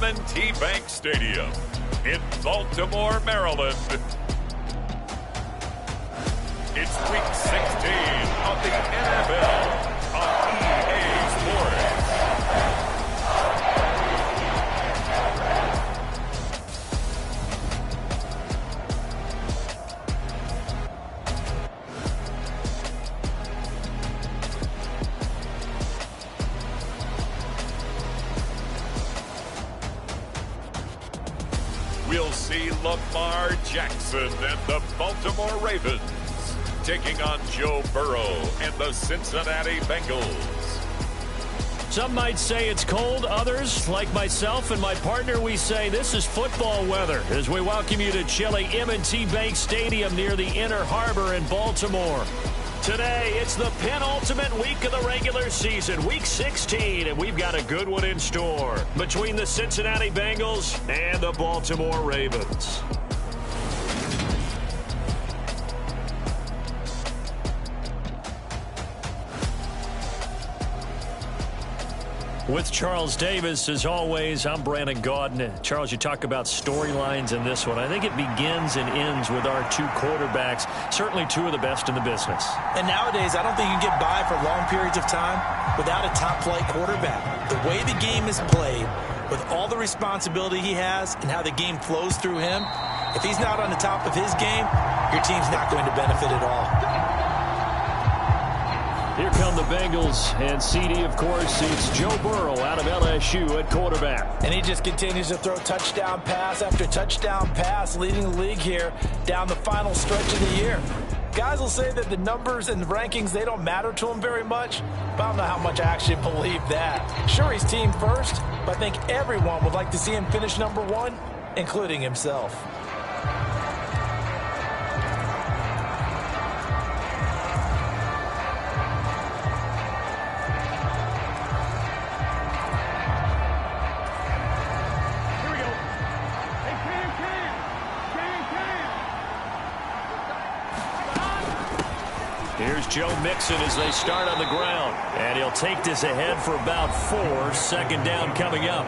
M&T Bank Stadium in Baltimore, Maryland. It's Week 16 of the NFL on EA Sports. We'll see Lamar Jackson and the Baltimore Ravens taking on Joe Burrow and the Cincinnati Bengals. Some might say it's cold. Others, like myself and my partner, we say this is football weather as we welcome you to chilly M&T Bank Stadium near the Inner Harbor in Baltimore. Today, it's the penultimate week of the regular season, Week 16, and we've got a good one in store between the Cincinnati Bengals and the Baltimore Ravens. With Charles Davis, as always, I'm Brandon Gaudin. Charles, you talk about storylines in this one. I think it begins and ends with our two quarterbacks, certainly two of the best in the business. And nowadays, I don't think you can get by for long periods of time without a top-flight quarterback. The way the game is played, with all the responsibility he has and how the game flows through him, if he's not on the top of his game, your team's not going to benefit at all. Here come the Bengals, and CD, of course, it's Joe Burrow out of LSU at quarterback. And he just continues to throw touchdown pass after touchdown pass, leading the league here down the final stretch of the year. Guys will say that the numbers and the rankings, they don't matter to him very much, but I don't know how much I actually believe that. Sure, he's team first, but I think everyone would like to see him finish number one, including himself. Here's Joe Mixon as they start on the ground. And he'll take this ahead for about 4. Second down coming up.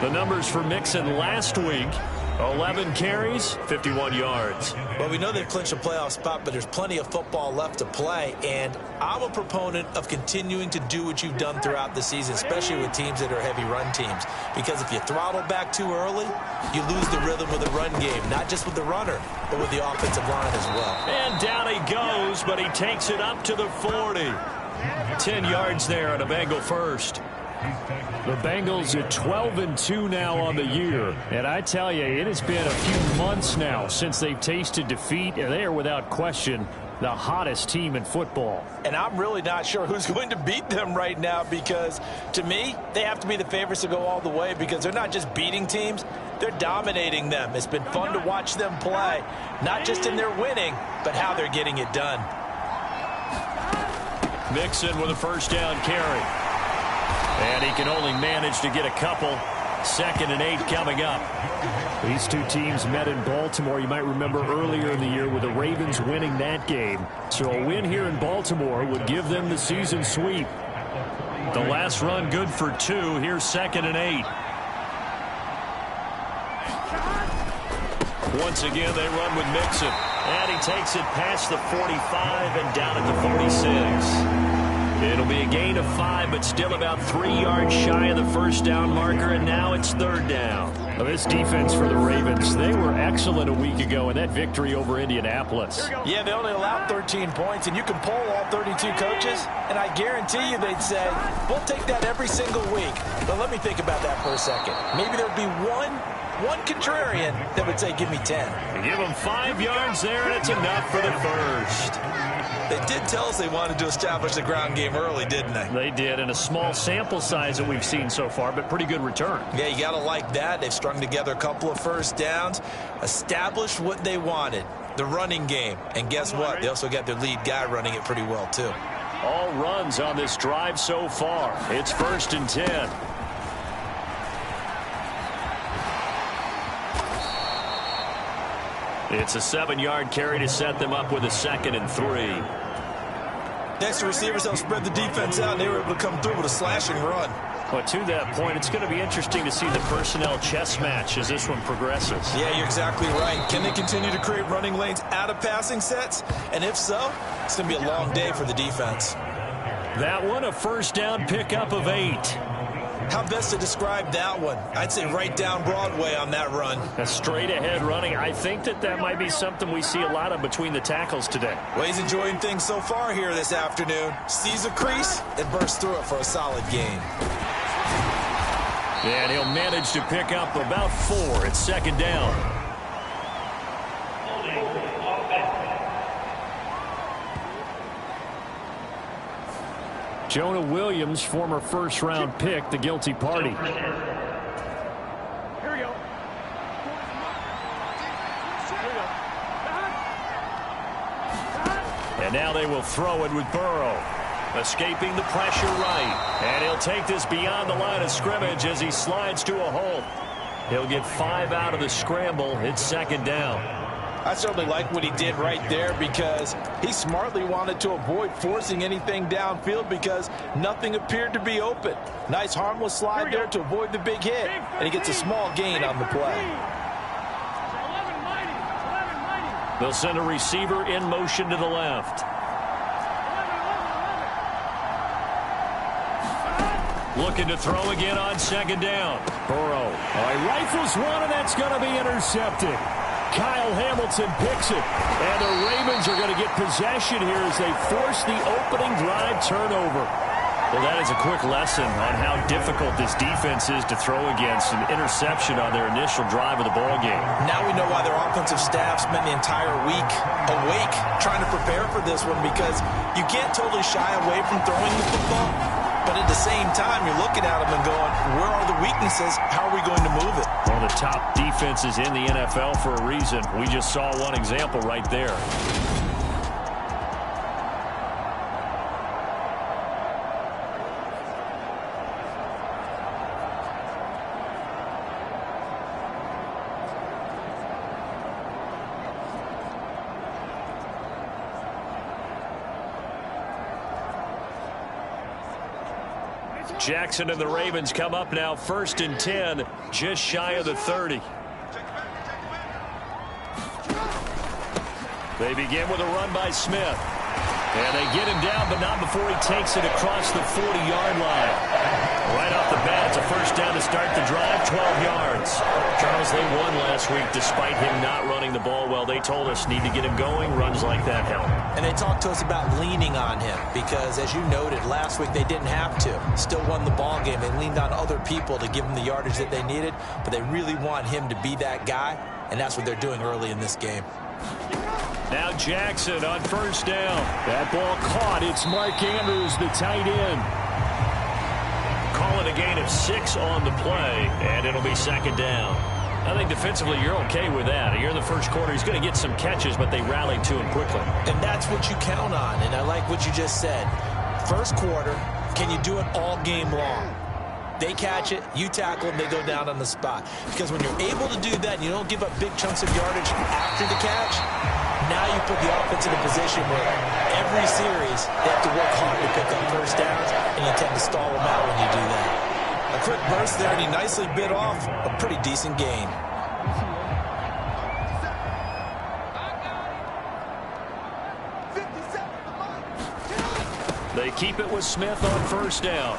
The numbers for Mixon last week, 11 carries, 51 yards. Well, we know they've clinched a playoff spot, but there's plenty of football left to play. And I'm a proponent of continuing to do what you've done throughout the season, especially with teams that are heavy run teams. Because if you throttle back too early, you lose the rhythm of the run game, not just with the runner, but with the offensive line as well. And down he goes, but he takes it up to the 40. 10 yards there on a Bengal first. The Bengals are 12-2 now on the year. And I tell you, it has been a few months now since they've tasted defeat, and they are without question the hottest team in football. And I'm really not sure who's going to beat them right now, because to me, they have to be the favorites to go all the way, because they're not just beating teams, they're dominating them. It's been fun to watch them play, not just in their winning, but how they're getting it done. Mixon with a first down carry. And he can only manage to get a couple. 2nd and 8 coming up. These two teams met in Baltimore, you might remember, earlier in the year with the Ravens winning that game. So a win here in Baltimore would give them the season sweep. The last run good for 2. Here's 2nd and 8. Once again, they run with Mixon. And he takes it past the 45 and down at the 46. It'll be a gain of 5, but still about 3 yards shy of the first down marker, and now it's 3rd down. Now this defense for the Ravens, they were excellent a week ago in that victory over Indianapolis. Yeah, they only allowed 13 points, and you can poll all 32 coaches, and I guarantee you they'd say, we'll take that every single week. But let me think about that for a second. Maybe there'd be one contrarian that would say, give me 10. Give them 5 yards there, and it's enough for the first. They did tell us they wanted to establish the ground game early, didn't they? They did, and a small sample size that we've seen so far, but pretty good return. Yeah, you got to like that. They've strung together a couple of first downs, established what they wanted, the running game. And guess what? They also got their lead guy running it pretty well, too. All runs on this drive so far. It's 1st and 10. It's a 7-yard carry to set them up with a 2nd and 3. Next, the receivers helped spread the defense out, and they were able to come through with a slashing run. Well, to that point, it's going to be interesting to see the personnel chess match as this one progresses. Yeah, you're exactly right. Can they continue to create running lanes out of passing sets? And if so, it's going to be a long day for the defense. That one, a first down pickup of 8. How best to describe that one? I'd say right down Broadway on that run. A straight-ahead running. I think that might be something we see a lot of between the tackles today. Well, he's enjoying things so far here this afternoon. Sees a crease and bursts through it for a solid gain. And he'll manage to pick up about 4 at second down. Jonah Williams, former first-round pick, the guilty party. Here we go. And now they will throw it with Burrow. Escaping the pressure right. And he'll take this beyond the line of scrimmage as he slides to a hole. He'll get 5 out of the scramble. It's second down. I certainly like what he did right there because he smartly wanted to avoid forcing anything downfield because nothing appeared to be open. Nice harmless slide there to avoid the big hit, and he gets a small gain on the play. They'll send a receiver in motion to the left. Looking to throw again on second down. Burrow. He rifles one, and that's going to be intercepted. Kyle Hamilton picks it. And the Ravens are going to get possession here as they force the opening drive turnover. Well, that is a quick lesson on how difficult this defense is to throw against. An interception on their initial drive of the ballgame. Now we know why their offensive staff spent the entire week awake trying to prepare for this one because you can't totally shy away from throwing the football. But at the same time, you're looking at them and going, where are the weaknesses? How are we going to move it? One of the top defenses in the NFL for a reason. We just saw one example right there. Jackson and the Ravens come up now 1st and 10, just shy of the 30. They begin with a run by Smith. And they get him down, but not before he takes it across the 40-yard line. Right off the bat, it's a first down to start the drive, 12 yards. Charles, they won last week despite him not running the ball well. They told us need to get him going. Runs like that help. And they talked to us about leaning on him because, as you noted, last week they didn't have to. Still won the ball game. They leaned on other people to give them the yardage that they needed, but they really want him to be that guy, and that's what they're doing early in this game. Now Jackson on first down. That ball caught. It's Mark Andrews, the tight end. Call it a gain of 6 on the play, and it'll be second down. I think defensively you're okay with that. You're in the first quarter. He's going to get some catches, but they rallied to him quickly. And that's what you count on, and I like what you just said. First quarter, can you do it all game long? They catch it, you tackle them, they go down on the spot. Because when you're able to do that and you don't give up big chunks of yardage after the catch, now you put the offense in a position where every series they have to work hard to pick up first downs, and you tend to stall them out when you do that. A quick burst there, and he nicely bit off a pretty decent gain. They keep it with Smith on first down.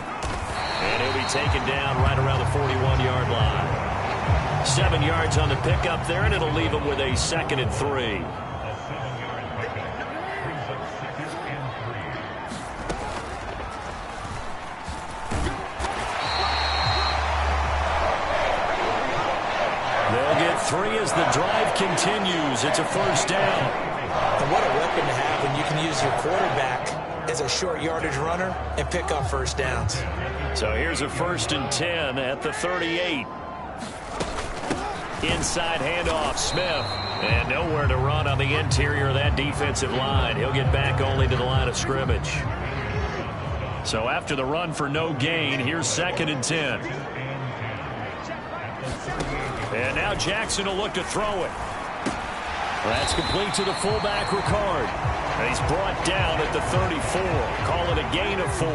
And he'll be taken down right around the 41-yard line. 7 yards on the pickup there, and it'll leave him with a 2nd and 3. They'll get 3 as the drive continues. It's a first down. And what a weapon to have when you can use your quarterback as a short yardage runner and pick up first downs. So here's a 1st and 10 at the 38. Inside handoff, Smith. And nowhere to run on the interior of that defensive line. He'll get back only to the line of scrimmage. So after the run for no gain, here's 2nd and 10. And now Jackson will look to throw it. That's complete to the fullback, Ricard. And he's brought down at the 34. Call it a gain of 4.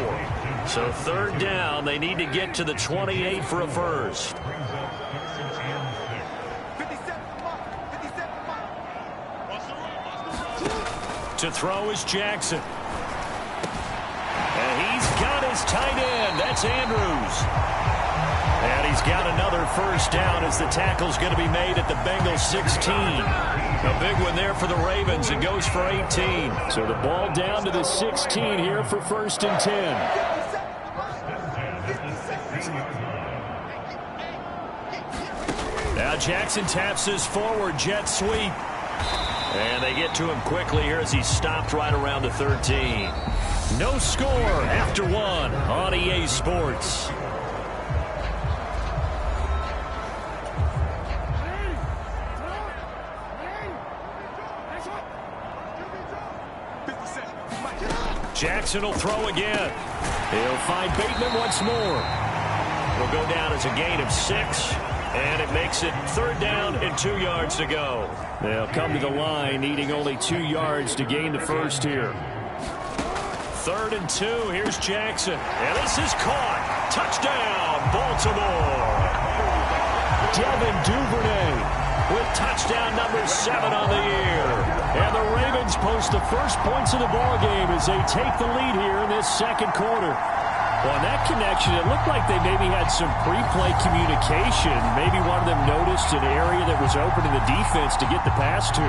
So third down, they need to get to the 28 for a first. To throw is Jackson. And he's got his tight end. That's Andrews. And he's got another first down as the tackle's going to be made at the Bengals 16. A big one there for the Ravens. It goes for 18. So the ball down to the 16 here for first and 10. Now Jackson taps his forward jet sweep. And they get to him quickly here as he's stopped right around the 13. No score after one on EA Sports. Jackson will throw again. He'll find Bateman once more. It'll go down as a gain of 6. And it makes it third down and 2 yards to go. They'll come to the line needing only 2 yards to gain the first here. 3rd and 2. Here's Jackson. And this is caught. Touchdown, Baltimore. Devin Duvernay with touchdown number 7 on the year. And the Ravens post the first points of the ballgame as they take the lead here in this second quarter. Well, in that connection, it looked like they maybe had some pre-play communication. Maybe one of them noticed an area that was open in the defense to get the pass to.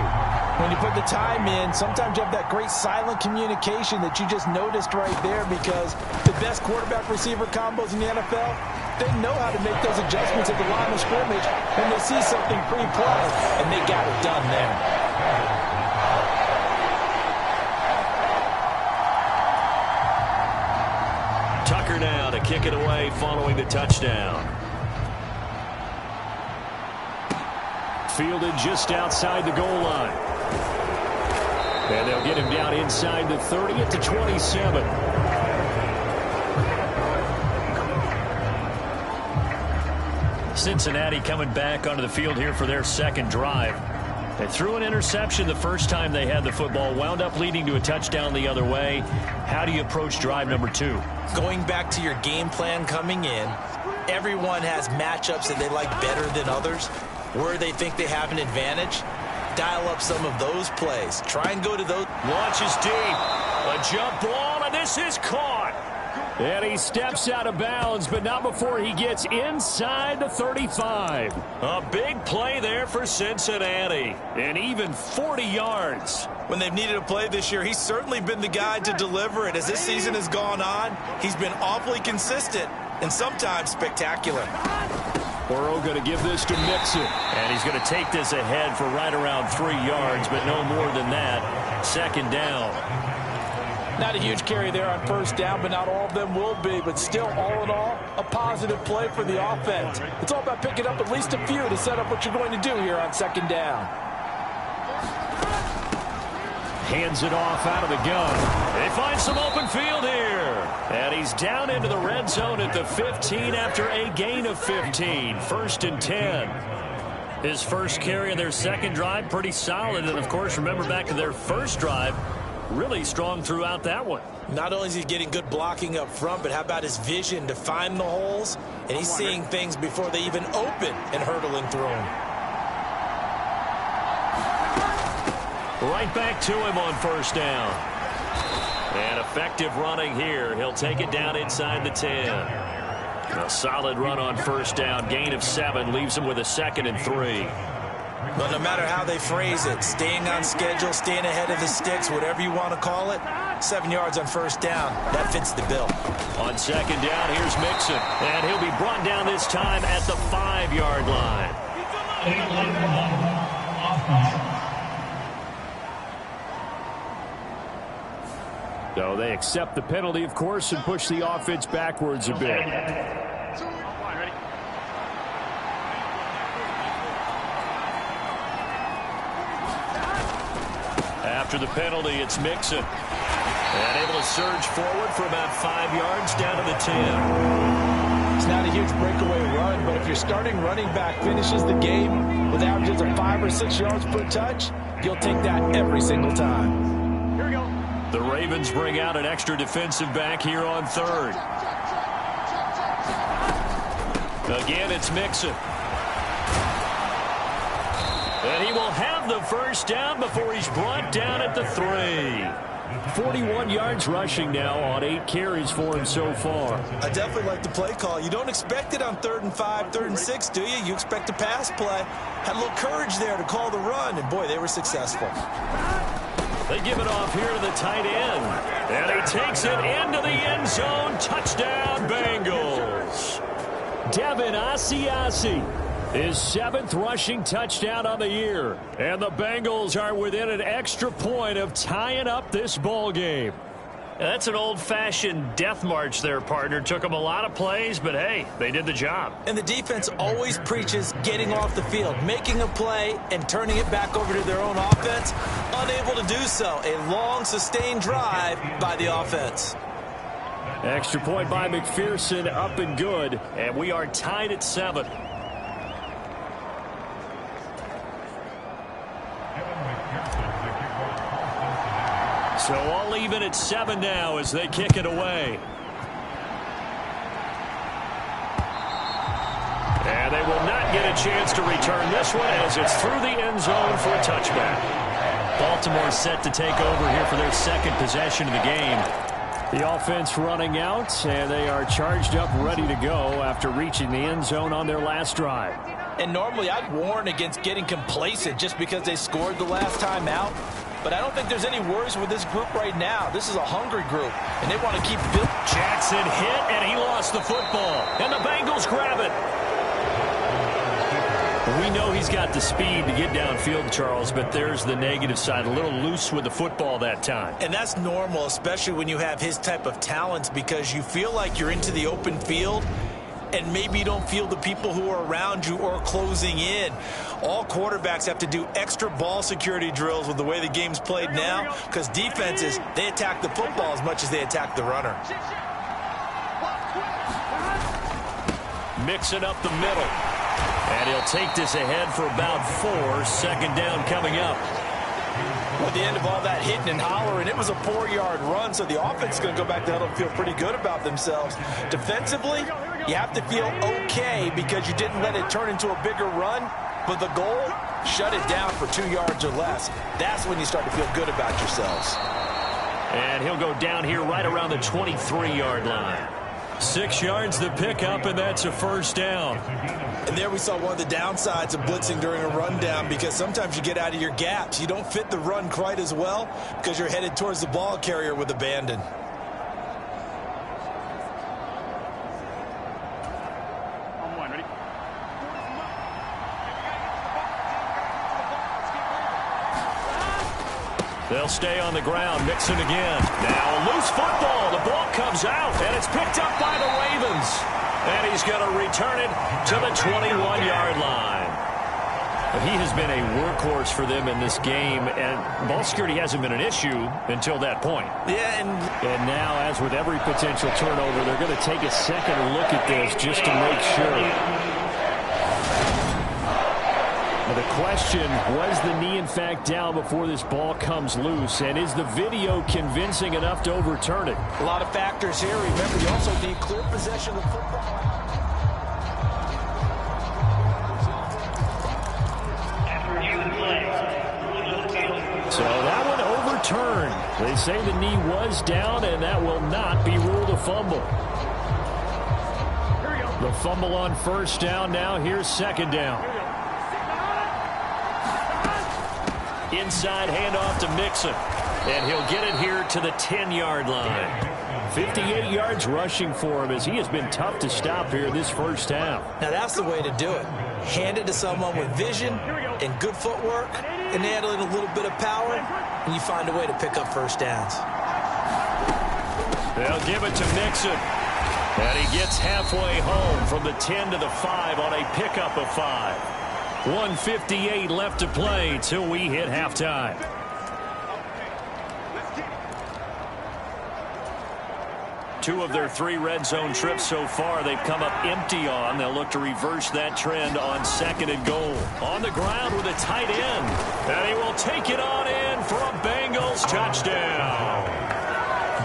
When you put the time in, sometimes you have that great silent communication that you just noticed right there, because the best quarterback-receiver combos in the NFL, they know how to make those adjustments at the line of scrimmage when they see something pre-play, and they got it done there. Tucker now to kick it away following the touchdown. Fielded just outside the goal line. And they'll get him down inside the 30 at the 27. Cincinnati coming back onto the field here for their second drive. They threw an interception the first time they had the football, wound up leading to a touchdown the other way. How do you approach drive number 2? Going back to your game plan coming in, everyone has matchups that they like better than others, where they think they have an advantage. Dial up some of those plays. Try and go to those. Launches deep. A jump ball, and this is caught. And he steps out of bounds, but not before he gets inside the 35. A big play there for Cincinnati. And even 40 yards. When they've needed a play this year, he's certainly been the guy to deliver it. As this season has gone on, he's been awfully consistent and sometimes spectacular. Burrow going to give this to Mixon. And he's going to take this ahead for right around 3 yards, but no more than that. Second down. Not a huge carry there on first down, but not all of them will be. But still, all in all, a positive play for the offense. It's all about picking up at least a few to set up what you're going to do here on second down. Hands it off out of the gun. They find some open field here. And he's down into the red zone at the 15 after a gain of 15. 1st and 10. His first carry of their second drive, pretty solid. And, of course, remember back to their first drive, really strong throughout that one. Not only is he getting good blocking up front, but how about his vision to find the holes? And he's seeing things before they even open and hurdling through them. Right back to him on first down. And effective running here. He'll take it down inside the 10. A solid run on first down. Gain of 7 leaves him with a 2nd and 3. But no matter how they phrase it, staying on schedule, staying ahead of the sticks, whatever you want to call it, 7 yards on first down, that fits the bill. On second down, here's Mixon. And he'll be brought down this time at the 5-yard line. So they accept the penalty, of course, and push the offense backwards a bit. After the penalty, it's Mixon. And able to surge forward for about 5 yards down to the 10. It's not a huge breakaway run, but if your starting running back finishes the game with averages of 5 or 6 yards per touch, you'll take that every single time. Here we go. The Ravens bring out an extra defensive back here on third. Again, it's Mixon. And he will have the first down before he's brought down at the 3. 41 yards rushing now on 8 carries for him so far. I definitely like the play call. You don't expect it on 3rd and 5, 3rd and 6, do you? You expect a pass play. Had a little courage there to call the run, and boy, they were successful. They give it off here to the tight end. And he takes it into the end zone. Touchdown, Bengals. Devin Asiasi, his 7th rushing touchdown on the year. And the Bengals are within an extra point of tying up this ball game. That's an old-fashioned death march there, partner. Took them a lot of plays, but hey, they did the job. And the defense always preaches getting off the field, making a play, and turning it back over to their own offense. Unable to do so. A long, sustained drive by the offense. Extra point by McPherson, up and good. And we are tied at 7. So all even at 7 now as they kick it away. And they will not get a chance to return this one as it's through the end zone for a touchback. Baltimore set to take over here for their 2nd possession of the game. The offense running out, and they are charged up, ready to go after reaching the end zone on their last drive. And normally I'd warn against getting complacent just because they scored the last time out. But I don't think there's any worries with this group right now. This is a hungry group, and they want to keep building. Jackson hit, and he lost the football. And the Bengals grab it. We know he's got the speed to get downfield, Charles, but there's the negative side. A little loose with the football that time. And that's normal, especially when you have his type of talents, because you feel like you're into the open field, and maybe you don't feel the people who are around you or closing in. All quarterbacks have to do extra ball security drills with the way the game's played now, because defenses, they attack the football as much as they attack the runner. Mixing up the middle. And he'll take this ahead for about 4. 2nd down coming up. At the end of all that hitting and hollering, it was a 4-yard run, so the offense is going to go back to huddle and feel pretty good about themselves. Defensively, you have to feel okay because you didn't let it turn into a bigger run, but the goal, shut it down for 2 yards or less. That's when you start to feel good about yourselves. And he'll go down here right around the 23-yard line. 6 yards the pickup, and that's a 1st down. And there we saw one of the downsides of blitzing during a rundown, because sometimes you get out of your gaps. You don't fit the run quite as well because you're headed towards the ball carrier with abandon. They'll stay on the ground. Mixon again. Now a loose football. The ball comes out, and it's picked up by the Ravens. And he's going to return it to the 21-yard line. He has been a workhorse for them in this game, and ball security hasn't been an issue until that point. Yeah, and now, as with every potential turnover, they're going to take a second look at this just to make sure. The question, was the knee in fact down before this ball comes loose? And is the video convincing enough to overturn it? A lot of factors here. Remember, you also need clear possession of football. So that one overturned. They say the knee was down, and that will not be ruled a fumble. The fumble on 1st down now. Here's 2nd down. Inside handoff to Mixon. And he'll get it here to the 10-yard line. 58 yards rushing for him as he has been tough to stop here this 1st half. Now that's the way to do it. Hand it to someone with vision and good footwork, and add in a little bit of power, and you find a way to pick up 1st downs. They'll give it to Mixon. And he gets halfway home from the 10 to the 5 on a pickup of 5. 1:58 left to play till we hit halftime. 2 of their 3 red zone trips so far, they've come up empty on. They'll look to reverse that trend on 2nd and goal. On the ground with a tight end. And he will take it on in for a Bengals touchdown.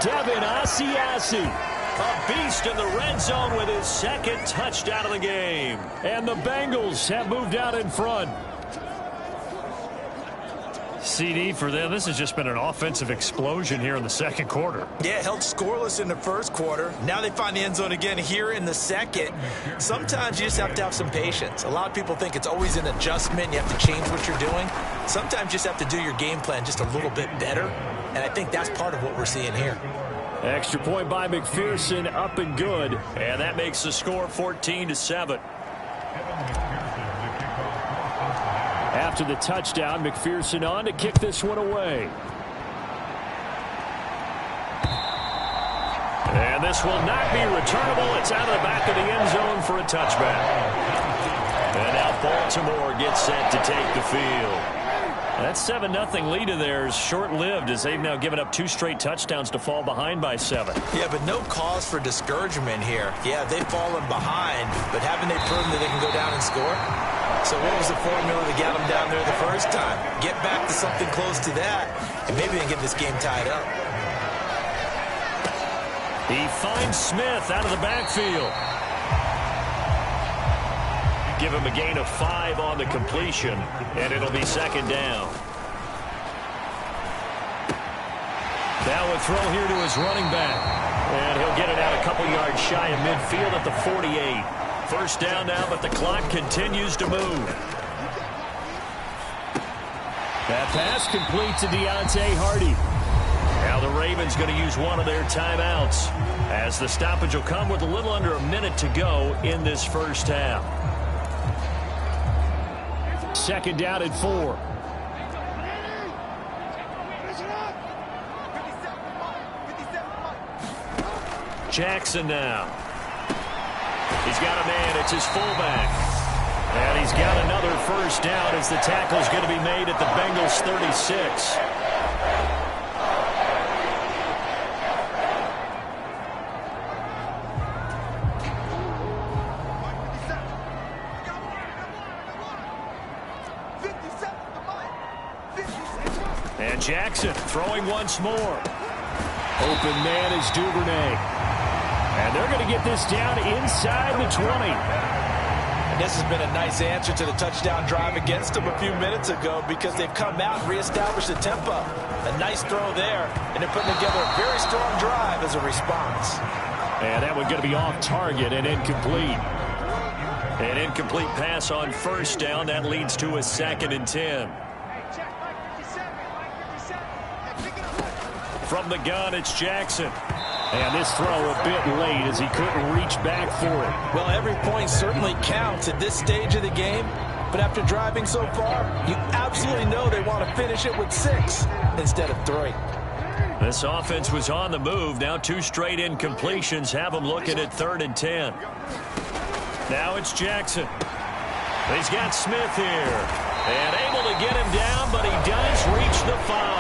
Devin Asiasi, a beast in the red zone with his 2nd touchdown of the game. And the Bengals have moved out in front. CD for them. This has just been an offensive explosion here in the 2nd quarter. Yeah, held scoreless in the 1st quarter. Now they find the end zone again here in the 2nd. Sometimes you just have to have some patience. A lot of people think it's always an adjustment. You have to change what you're doing. Sometimes you just have to do your game plan just a little bit better. And I think that's part of what we're seeing here. Extra point by McPherson, up and good. And that makes the score 14-7. After the touchdown, McPherson on to kick this one away. And this will not be returnable. It's out of the back of the end zone for a touchback. And now Baltimore gets set to take the field. That 7-0 lead of theirs short-lived as they've now given up 2 straight touchdowns to fall behind by 7. Yeah, but no cause for discouragement here. Yeah, they've fallen behind, but haven't they proven that they can go down and score? So what was the formula that got them down there the first time? Get back to something close to that, and maybe they can get this game tied up. He finds Smith out of the backfield. Give him a gain of 5 on the completion, and it'll be 2nd down. Now a throw here to his running back, and he'll get it out a couple yards shy of midfield at the 48. 1st down now, but the clock continues to move. That pass complete to Deontay Hardy. Now the Ravens going to use one of their timeouts, as the stoppage will come with a little under a minute to go in this 1st half. 2nd down and 4. Jackson now. He's got a man. It's his fullback. And he's got another 1st down as the tackle is going to be made at the Bengals 36. And Jackson throwing once more. Open man is Duvernay. And they're going to get this down inside the 20. And this has been a nice answer to the touchdown drive against them a few minutes ago, because they've come out and reestablished the tempo. A nice throw there, and they're putting together a very strong drive as a response. And that one going to be off target and incomplete. An incomplete pass on 1st down. That leads to a 2nd and 10. From the gun, it's Jackson. And this throw a bit late as he couldn't reach back for it. Well, every point certainly counts at this stage of the game. But after driving so far, you absolutely know they want to finish it with 6 instead of 3. This offense was on the move. Now 2 straight incompletions have them looking at 3rd and 10. Now it's Jackson. He's got Smith here. And able to get him down, but he does reach the 5.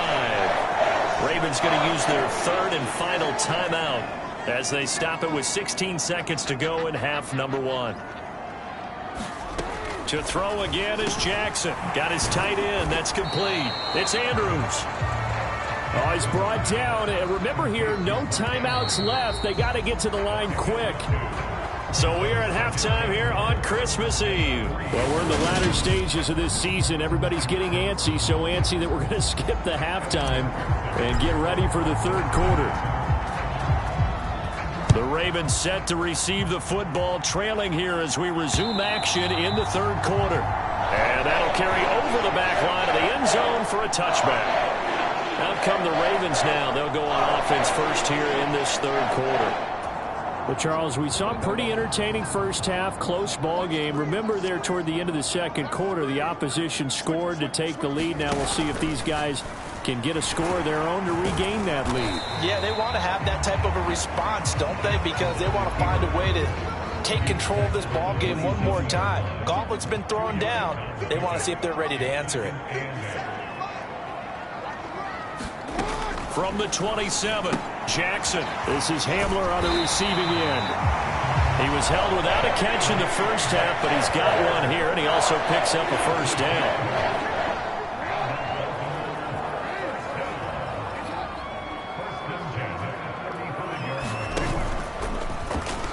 Ravens going to use their 3rd and final timeout as they stop it with 16 seconds to go in half number 1. To throw again is Jackson. Got his tight end. That's complete. It's Andrews. Oh, he's brought down. And remember here, no timeouts left. They got to get to the line quick. So we are at halftime here on Christmas Eve. Well, we're in the latter stages of this season. Everybody's getting antsy, so antsy that we're going to skip the halftime and get ready for the 3rd quarter. The Ravens set to receive the football, trailing here as we resume action in the 3rd quarter. And that'll carry over the back line of the end zone for a touchback. Out come the Ravens now. They'll go on offense first here in this 3rd quarter. Well, Charles, we saw a pretty entertaining 1st half, close ball game. Remember there toward the end of the 2nd quarter, the opposition scored to take the lead. Now we'll see if these guys can get a score of their own to regain that lead. Yeah, they want to have that type of a response, don't they? Because they want to find a way to take control of this ball game one more time. Gauntlet's been thrown down. They want to see if they're ready to answer it. From the 27. Jackson. This is Hamler on the receiving end. He was held without a catch in the first half, but he's got one here, and he also picks up a first down.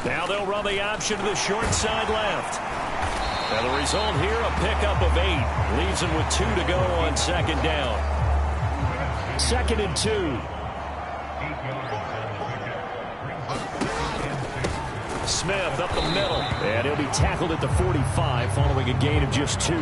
Now they'll run the option to the short side left. Now the result here, a pickup of 8. Leaves him with 2 to go on second down. 2nd and 2. Smith up the middle. And he'll be tackled at the 45 following a gain of just 2.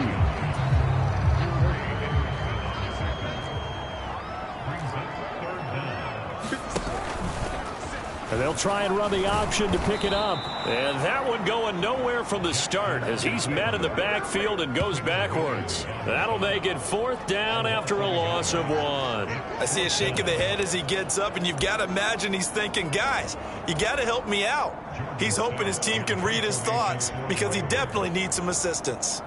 And they'll try and run the option to pick it up. And that one going nowhere from the start as he's met in the backfield and goes backwards. That'll make it 4th down after a loss of 1. I see a shake of the head as he gets up, and you've got to imagine he's thinking, guys, you got to help me out. He's hoping his team can read his thoughts because he definitely needs some assistance.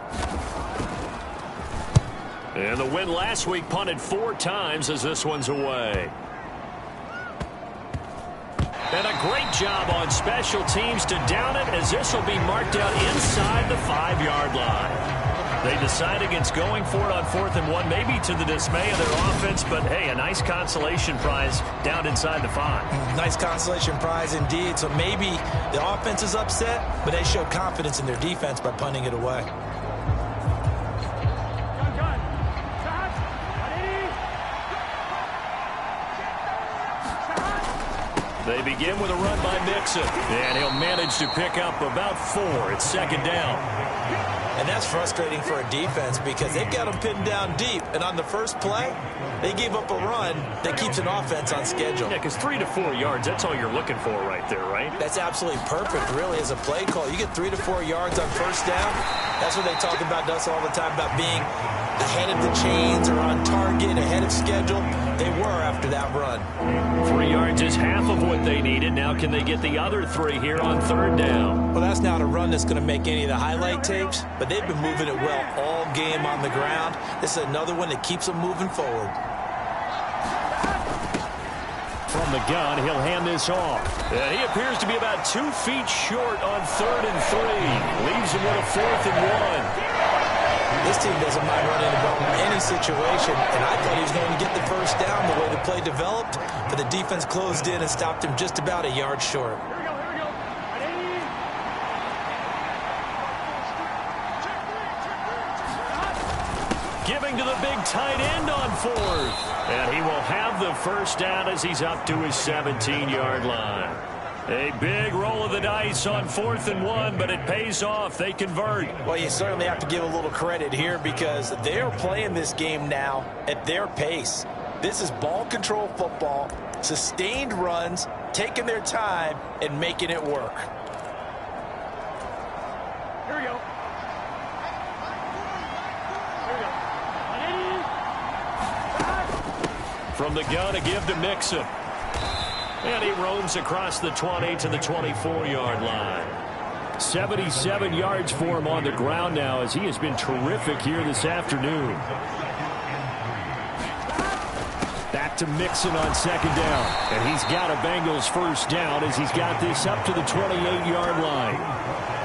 And the win last week punted 4 times as this one's away. And a great job on special teams to down it as this will be marked out inside the 5-yard line. They decide against going for it on 4th and 1, maybe to the dismay of their offense, but hey, a nice consolation prize down inside the 5. Nice consolation prize indeed. So maybe the offense is upset, but they show confidence in their defense by punting it away. They begin with a run by Mixon, and he'll manage to pick up about 4. It's 2nd down. And that's frustrating for a defense because they've got them pinned down deep, and on the first play, they gave up a run that keeps an offense on schedule. Yeah, because 3 to 4 yards, that's all you're looking for right there, right? That's absolutely perfect, really, as a play call. You get 3 to 4 yards on first down. That's what they talk about us all the time, about being ahead of the chains or on target, ahead of schedule. They were after that run. 3 yards is half of what they needed. Now can they get the other 3 here on 3rd down? Well, that's not a run that's going to make any of the highlight tapes, but they've been moving it well all game on the ground. This is another one that keeps them moving forward. From the gun, he'll hand this off. And he appears to be about 2 feet short on 3rd and 3. Leaves him with a 4th and 1. This team doesn't mind running the ball in any situation, and I thought he was going to get the first down the way the play developed, but the defense closed in and stopped him just about a yard short. Giving to the big tight end on 4th. And he will have the first down as he's up to his 17-yard line. A big roll of the dice on 4th and 1, but it pays off. They convert. Well, you certainly have to give a little credit here because they're playing this game now at their pace. This is ball control football, sustained runs, taking their time, and making it work. Here we go. From the gun, a give to Mixon. And he roams across the 20 to the 24-yard line. 77 yards for him on the ground now as he has been terrific here this afternoon. Back to Mixon on 2nd down. And he's got a Bengals first down as he's got this up to the 28-yard line.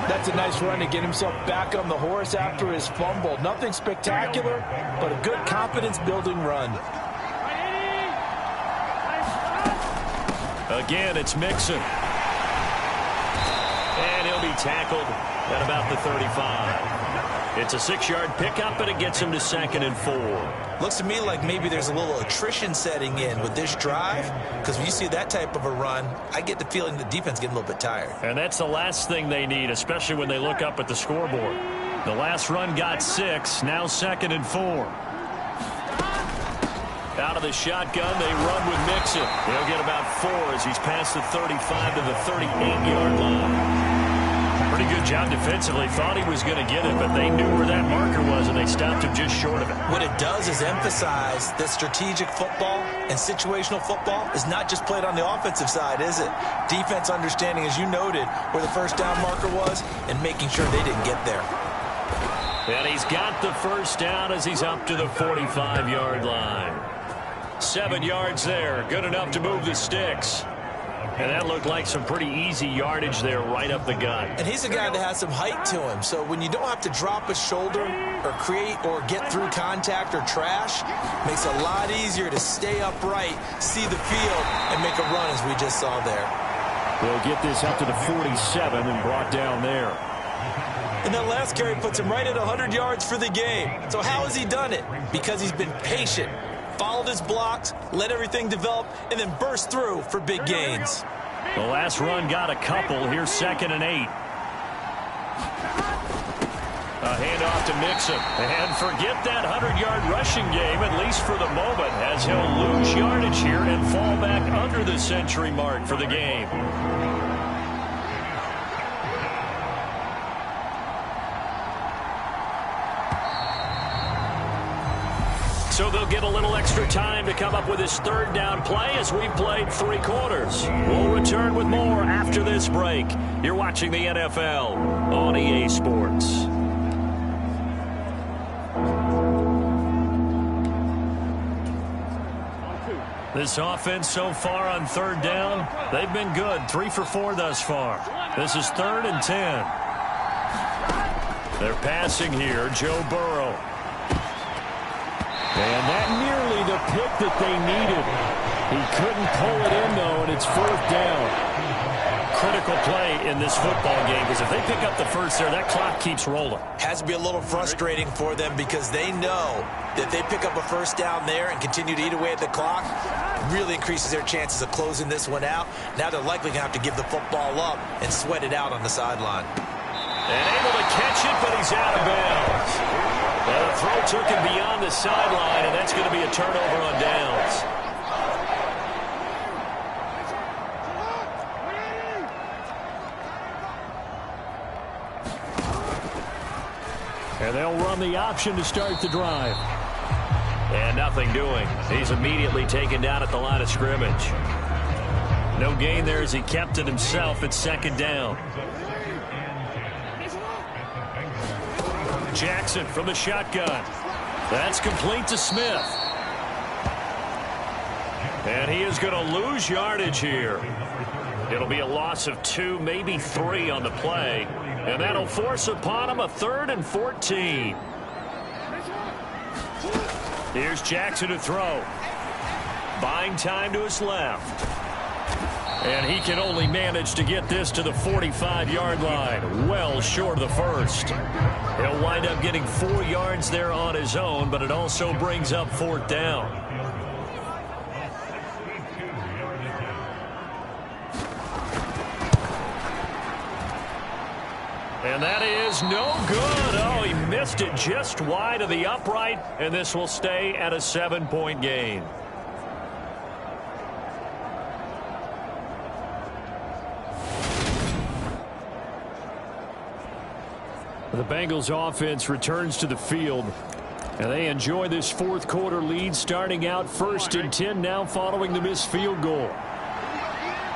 That's a nice run to get himself back on the horse after his fumble. Nothing spectacular, but a good confidence-building run. Again, it's Mixon. And he'll be tackled at about the 35. It's a 6-yard pickup, and it gets him to 2nd and 4. Looks to me like maybe there's a little attrition setting in with this drive, because when you see that type of a run, I get the feeling the defense getting a little bit tired. And that's the last thing they need, especially when they look up at the scoreboard. The last run got 6, now 2nd and 4. Out of the shotgun, they run with Mixon. He'll get about 4 as he's past the 35 to the 38-yard line. Pretty good job defensively. Thought he was going to get it, but they knew where that marker was, and they stopped him just short of it. What it does is emphasize that strategic football and situational football is not just played on the offensive side, is it? Defense understanding, as you noted, where the first down marker was and making sure they didn't get there. And he's got the first down as he's up to the 45-yard line. 7 yards there. Good enough to move the sticks. And that looked like some pretty easy yardage there right up the gut. And he's a guy that has some height to him. So when you don't have to drop a shoulder or create or get through contact or trash, makes it a lot easier to stay upright, see the field, and make a run as we just saw there. They'll get this up to the 47 and brought down there. And that last carry puts him right at 100 yards for the game. So how has he done it? Because he's been patient, followed his blocks, let everything develop, and then burst through for big gains. The last run got a couple. Here's 2nd and 8. A handoff to Mixon. And forget that 100-yard rushing game, at least for the moment, as he'll lose yardage here and fall back under the century mark for the game. So they'll get a little extra time to come up with his 3rd down play as we played 3 quarters. We'll return with more after this break. You're watching the NFL on EA Sports. This offense so far on 3rd down, they've been good. 3 for 4 thus far. This is 3rd and 10. They're passing here. Joe Burrow. And that nearly the pick that they needed. He couldn't pull it in, though, and it's 4th down. Critical play in this football game, because if they pick up the first there, that clock keeps rolling. Has to be a little frustrating for them because they know that they pick up a 1st down there and continue to eat away at the clock, really increases their chances of closing this one out. Now they're likely going to have to give the football up and sweat it out on the sideline. And able to catch it, but he's out of bounds. Well, the throw took him beyond the sideline, and that's going to be a turnover on downs. And they'll run the option to start the drive. And nothing doing. He's immediately taken down at the line of scrimmage. No gain there as he kept it himself at 2nd down. Jackson from the shotgun. That's complete to Smith. And he is going to lose yardage here. It'll be a loss of 2, maybe 3 on the play. And that'll force upon him a 3rd and 14. Here's Jackson to throw. Buying time to his left. And he can only manage to get this to the 45-yard line, well short of the 1st. He'll wind up getting 4 yards there on his own, but it also brings up 4th down. And that is no good. Oh, he missed it just wide of the upright, and this will stay at a 7-point game. The Bengals offense returns to the field, and they enjoy this 4th quarter lead, starting out 1st and 10 now following the missed field goal.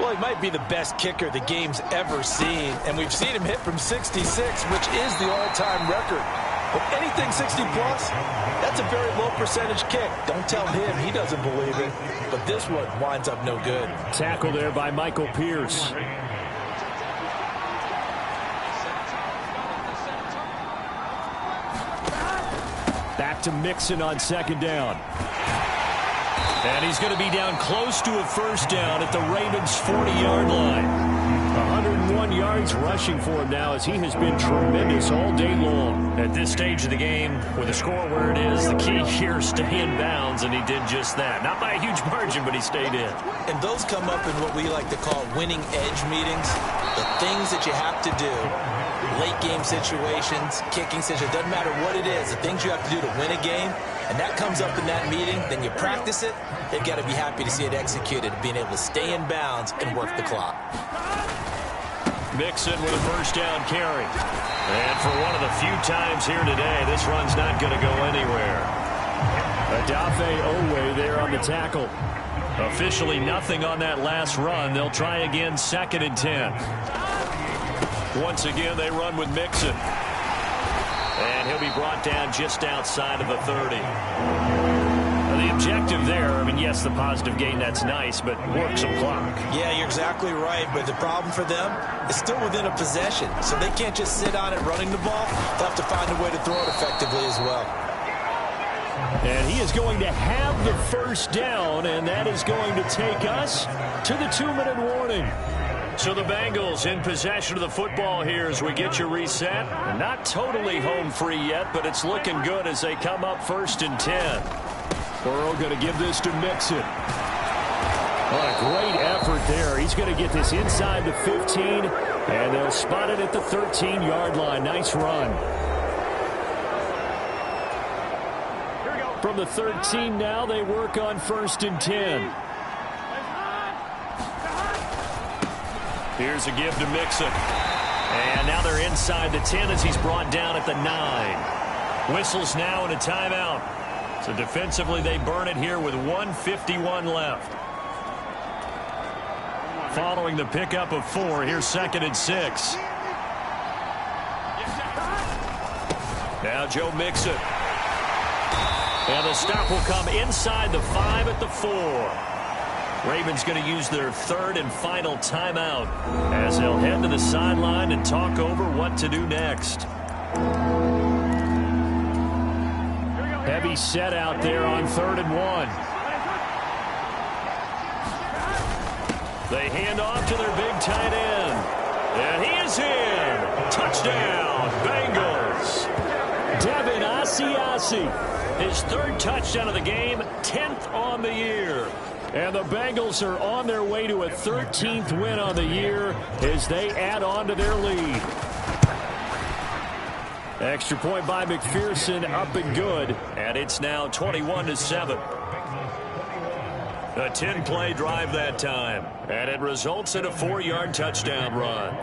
Well, he might be the best kicker the game's ever seen, and we've seen him hit from 66, which is the all-time record. But anything 60-plus, that's a very low percentage kick. Don't tell him he doesn't believe it, but this one winds up no good. Tackle there by Michael Pierce. Back to Mixon on 2nd down. And he's going to be down close to a 1st down at the Ravens' 40-yard line. 101 yards rushing for him now as he has been tremendous all day long. At this stage of the game, with the score where it is, the key here, stay in bounds, and he did just that. Not by a huge margin, but he stayed in. And those come up in what we like to call winning edge meetings. The things that you have to do, late game situations, kicking situations, doesn't matter what it is, the things you have to do to win a game, and that comes up in that meeting, then you practice it, they've got to be happy to see it executed, being able to stay in bounds and work the clock. Mixon with a 1st down carry. And for one of the few times here today, this run's not going to go anywhere. Adafe Owe there on the tackle. Officially nothing on that last run. They'll try again 2nd and 10. Once again, they run with Mixon. And he'll be brought down just outside of the 30. The objective there, I mean, yes, the positive gain, that's nice, but work some clock. Yeah, you're exactly right, but the problem for them is still within a possession, so they can't just sit on it running the ball. They'll have to find a way to throw it effectively as well. And he is going to have the first down, and that is going to take us to the 2-minute warning. So the Bengals in possession of the football here as we get you reset. Not totally home free yet, but it's looking good as they come up 1st and 10. Burrow going to give this to Mixon. What a great effort there. He's going to get this inside the 15, and they'll spot it at the 13-yard line. Nice run. From the 13 now, they work on 1st and 10. Here's a give to Mixon. And now they're inside the 10 as he's brought down at the 9. Whistles now and a timeout. So defensively, they burn it here with 1:51 left. Following the pickup of 4, here's 2nd and 6. Now Joe Mixon. And the stop will come inside the 5 at the 4. Ravens going to use their 3rd and final timeout as they'll head to the sideline and talk over what to do next. Heavy set out there on 3rd and 1. They hand off to their big tight end. And he is in. Touchdown, Bengals. Devin Asiasi, his 3rd touchdown of the game, 10th on the year. And the Bengals are on their way to a 13th win on the year as they add on to their lead. Extra point by McPherson, up and good. And it's now 21-7. A 10-play drive that time. And it results in a 4-yard touchdown run.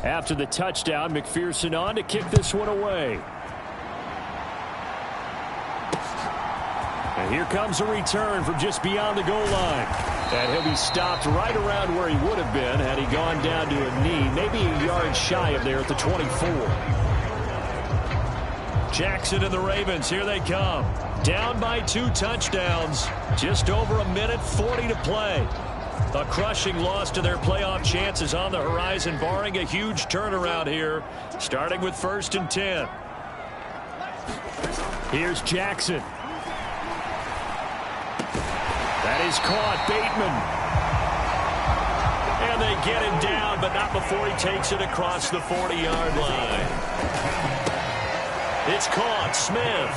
After the touchdown, McPherson on to kick this one away. And here comes a return from just beyond the goal line. And he'll be stopped right around where he would have been had he gone down to a knee, maybe a yard shy of there at the 24. Jackson and the Ravens, here they come. Down by 2 touchdowns. Just over 1:40 to play. A crushing loss to their playoff chances on the horizon, barring a huge turnaround here, starting with 1st and 10. Here's Jackson. That is caught. Bateman. And they get him down, but not before he takes it across the 40-yard line. It's caught. Smith.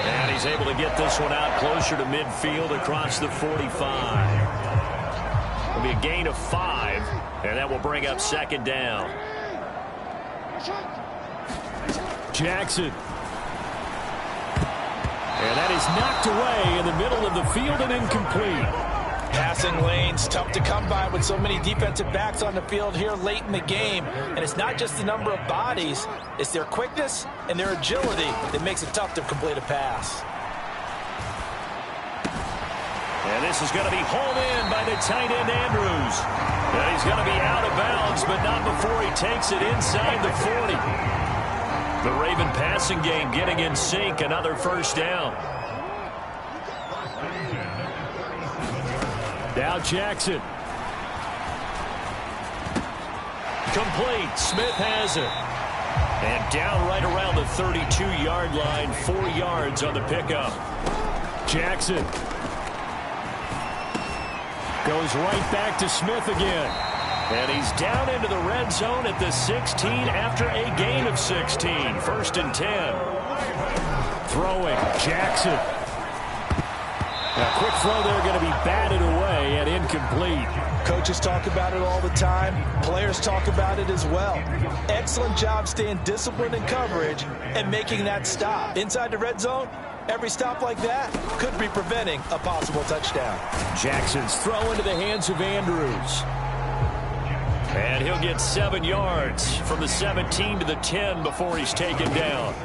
And he's able to get this one out closer to midfield across the 45. It'll be a gain of 5, and that will bring up 2nd down. Jackson. And that is knocked away in the middle of the field and incomplete. Passing lanes, tough to come by with so many defensive backs on the field here late in the game. And it's not just the number of bodies, it's their quickness and their agility that makes it tough to complete a pass. And this is going to be hauled in by the tight end Andrews. And he's going to be out of bounds, but not before he takes it inside the 40. The Raven passing game getting in sync, another 1st down. Now Jackson. Complete. Smith has it. And down right around the 32-yard line, 4 yards on the pickup. Jackson. Goes right back to Smith again. And he's down into the red zone at the 16 after a gain of 16. 1st and 10. Throwing. Jackson. A quick throw there going to be batted away and incomplete. Coaches talk about it all the time. Players talk about it as well. Excellent job staying disciplined in coverage and making that stop. Inside the red zone, every stop like that could be preventing a possible touchdown. Jackson's throw into the hands of Andrews. And he'll get 7 yards from the 17 to the 10 before he's taken down.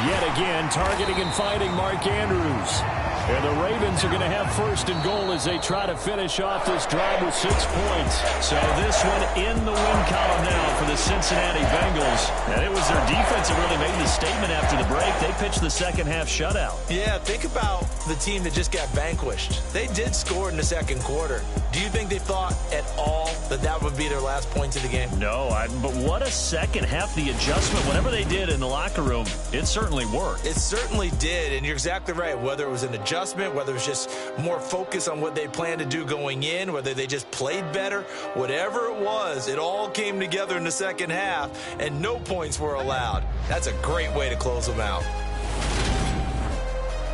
Yet again, targeting and finding Mark Andrews. And the Ravens are going to have first and goal as they try to finish off this drive with 6 points. So this one in the win column now for the Cincinnati Bengals. And it was their defense that really made the statement after the break. They pitched the second half shutout. Yeah, think about the team that just got vanquished. They did score in the second quarter. Do you think they thought at all that that would be their last points of the game? No, but what a second half. The adjustment, whatever they did in the locker room, it certainly worked. It certainly did, and you're exactly right. Whether it was an adjustment, whether it was just more focus on what they planned to do going in, whether they just played better, whatever it was, it all came together in the second half, and no points were allowed. That's a great way to close them out.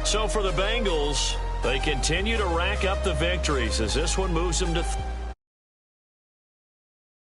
So for the Bengals, they continue to rack up the victories as this one moves them to